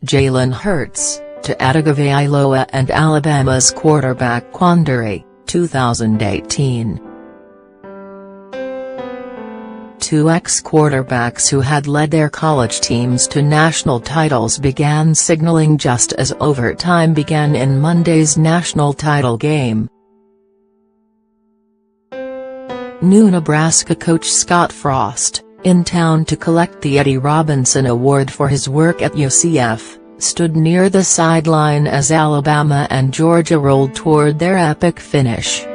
Jalen Hurts, Tua Tagovailoa and Alabama's quarterback Quandary, 2018. Two ex-quarterbacks who had led their college teams to national titles began signaling just as overtime began in Monday's national title game. New Nebraska coach Scott Frost, in town to collect the Eddie Robinson Award for his work at UCF, stood near the sideline as Alabama and Georgia rolled toward their epic finish.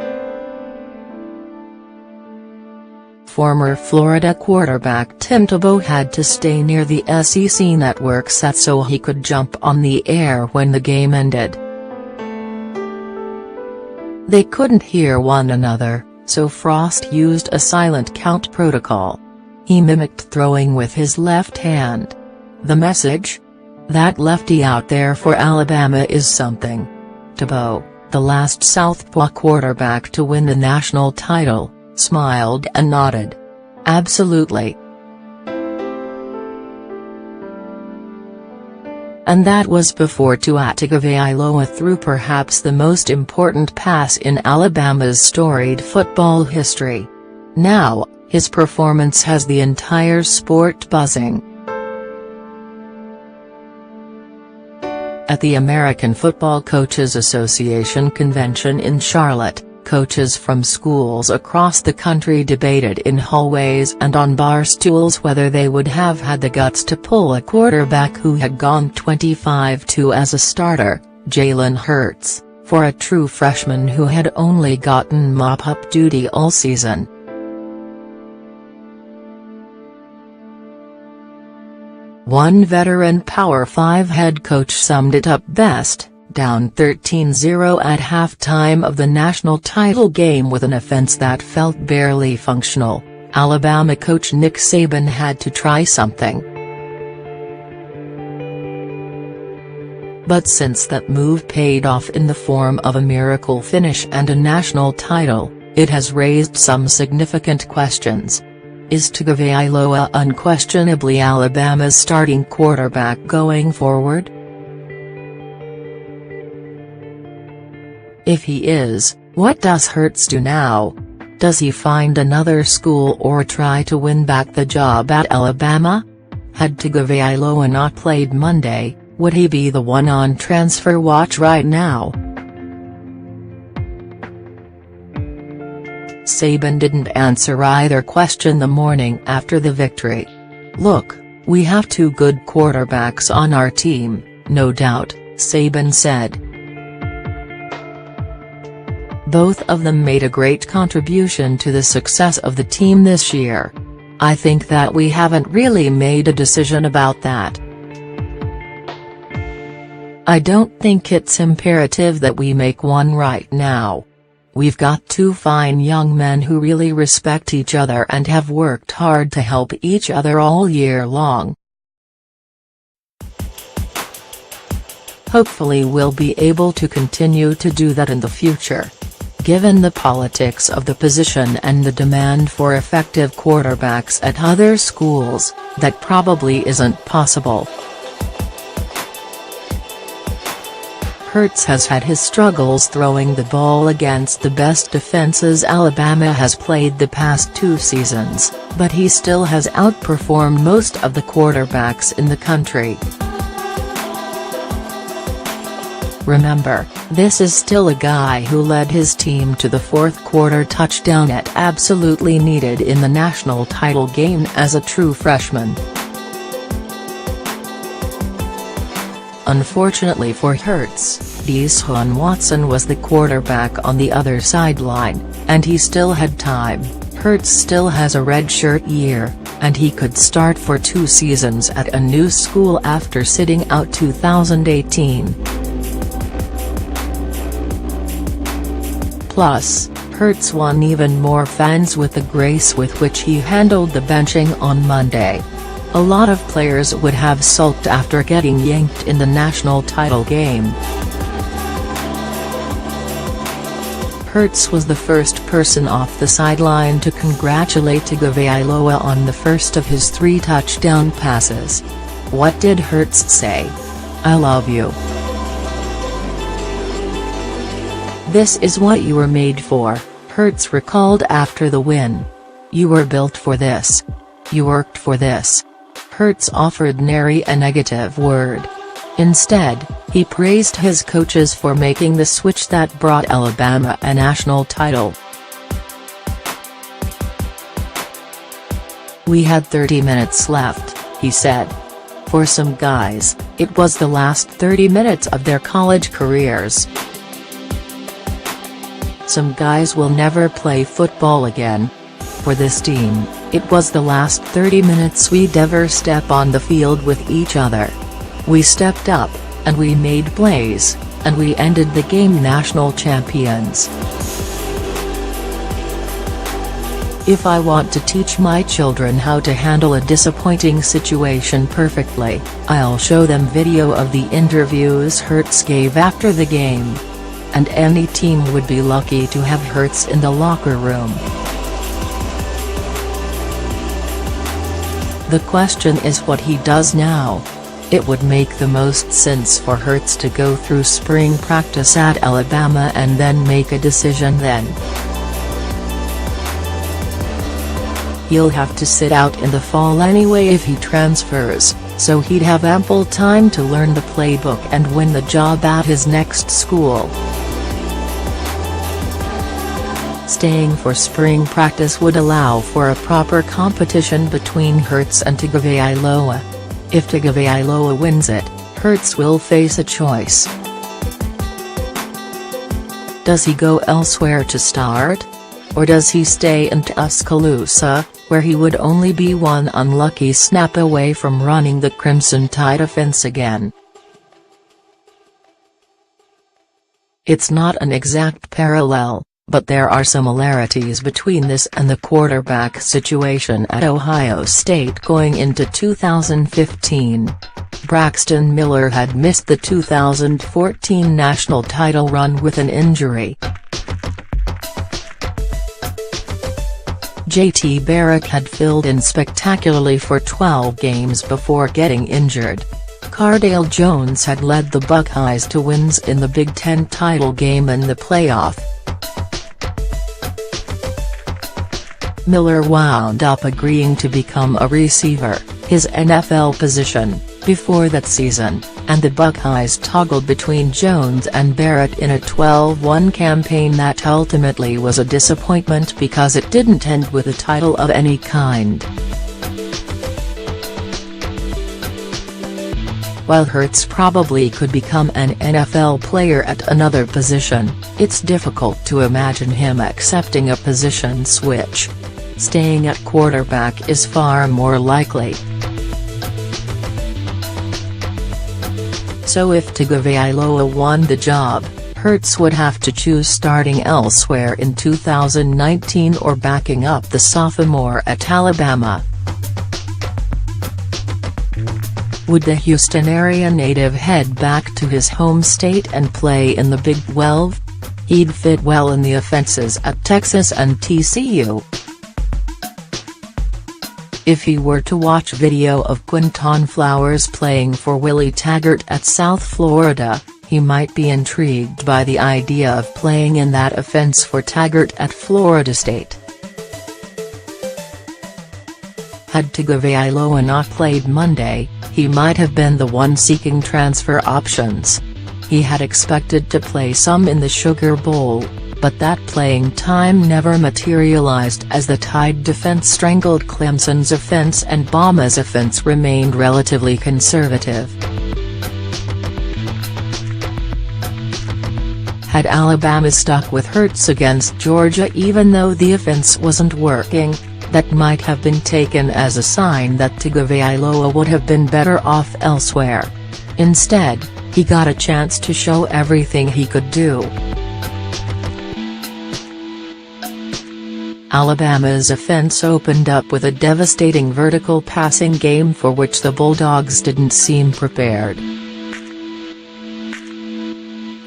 Former Florida quarterback Tim Tebow had to stay near the SEC network set so he could jump on the air when the game ended. They couldn't hear one another, so Frost used a silent count protocol. He mimicked throwing with his left hand. The message? That lefty out there for Alabama is something. Tebow, the last Southpaw quarterback to win the national title, smiled and nodded. Absolutely. And that was before Tua Tagovailoa threw perhaps the most important pass in Alabama's storied football history. Now, his performance has the entire sport buzzing. At the American Football Coaches Association convention in Charlotte, coaches from schools across the country debated in hallways and on bar stools whether they would have had the guts to pull a quarterback who had gone 25-2 as a starter, Jalen Hurts, for a true freshman who had only gotten mop-up duty all season. One veteran Power 5 head coach summed it up best: down 13-0 at halftime of the national title game with an offense that felt barely functional, Alabama coach Nick Saban had to try something. But since that move paid off in the form of a miracle finish and a national title, it has raised some significant questions. Is Tagovailoa unquestionably Alabama's starting quarterback going forward? If he is, what does Hurts do now? Does he find another school or try to win back the job at Alabama? Had Tagovailoa not played Monday, would he be the one on transfer watch right now? Saban didn't answer either question the morning after the victory. "Look, we have two good quarterbacks on our team, no doubt," Saban said. "Both of them made a great contribution to the success of the team this year. I think that we haven't really made a decision about that. I don't think it's imperative that we make one right now. We've got two fine young men who really respect each other and have worked hard to help each other all year long. Hopefully we'll be able to continue to do that in the future. Given the politics of the position and the demand for effective quarterbacks at other schools, that probably isn't possible." Hurts has had his struggles throwing the ball against the best defenses Alabama has played the past two seasons, but he still has outperformed most of the quarterbacks in the country. Remember, this is still a guy who led his team to the fourth-quarter touchdown it absolutely needed in the national title game as a true freshman. Unfortunately for Hurts, Deshaun Watson was the quarterback on the other sideline, and he still had time. Hurts still has a redshirt year, and he could start for 2 seasons at a new school after sitting out 2018. Plus, Hurts won even more fans with the grace with which he handled the benching on Monday. A lot of players would have sulked after getting yanked in the national title game. Hurts was the first person off the sideline to congratulate Tagovailoa on the first of his 3 touchdown passes. What did Hurts say? I love you. This is what you were made for, Hurts recalled after the win. You were built for this. You worked for this. Hurts offered nary a negative word. Instead, he praised his coaches for making the switch that brought Alabama a national title. We had 30 minutes left, he said. For some guys, it was the last 30 minutes of their college careers. Some guys will never play football again. For this team, it was the last 30 minutes we'd ever step on the field with each other. We stepped up, and we made plays, and we ended the game national champions. If I want to teach my children how to handle a disappointing situation perfectly, I'll show them video of the interviews Hurts gave after the game. And any team would be lucky to have Hurts in the locker room. The question is what he does now. It would make the most sense for Hurts to go through spring practice at Alabama and then make a decision then. He'll have to sit out in the fall anyway if he transfers, so he'd have ample time to learn the playbook and win the job at his next school. Staying for spring practice would allow for a proper competition between Hurts and Tagovailoa. If Tagovailoa wins it, Hurts will face a choice. Does he go elsewhere to start? Or does he stay in Tuscaloosa, where he would only be one unlucky snap away from running the Crimson Tide offense again? It's not an exact parallel, but there are similarities between this and the quarterback situation at Ohio State going into 2015. Braxton Miller had missed the 2014 national title run with an injury. J.T. Barrett had filled in spectacularly for 12 games before getting injured. Cardale Jones had led the Buckeyes to wins in the Big Ten title game and the playoff. Miller wound up agreeing to become a receiver, his NFL position, before that season, and the Buckeyes toggled between Jones and Barrett in a 12-1 campaign that ultimately was a disappointment because it didn't end with a title of any kind. While Hurts probably could become an NFL player at another position, it's difficult to imagine him accepting a position switch. Staying at quarterback is far more likely. So if Tagovailoa won the job, Hurts would have to choose starting elsewhere in 2019 or backing up the sophomore at Alabama. Would the Houston area native head back to his home state and play in the Big 12? He'd fit well in the offenses at Texas and TCU. If he were to watch video of Quinton Flowers playing for Willie Taggart at South Florida, he might be intrigued by the idea of playing in that offense for Taggart at Florida State. Had Tagovailoa not played Monday, he might have been the one seeking transfer options. He had expected to play some in the Sugar Bowl, but that playing time never materialized as the Tide defense strangled Clemson's offense and Bama's offense remained relatively conservative. Had Alabama stuck with Hurts against Georgia even though the offense wasn't working, that might have been taken as a sign that Tagovailoa would have been better off elsewhere. Instead, he got a chance to show everything he could do. Alabama's offense opened up with a devastating vertical passing game for which the Bulldogs didn't seem prepared.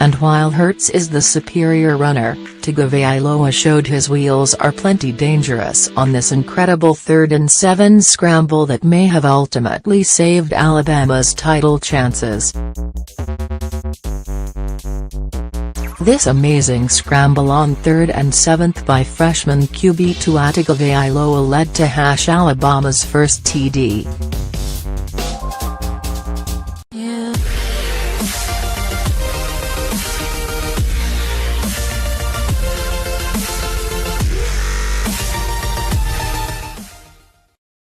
and while Hurts is the superior runner, Tagovailoa showed his wheels are plenty dangerous on this incredible 3rd and 7 scramble that may have ultimately saved Alabama's title chances. This amazing scramble on 3rd and 7 by freshman QB Tua Tagovailoa led to Alabama's first TD.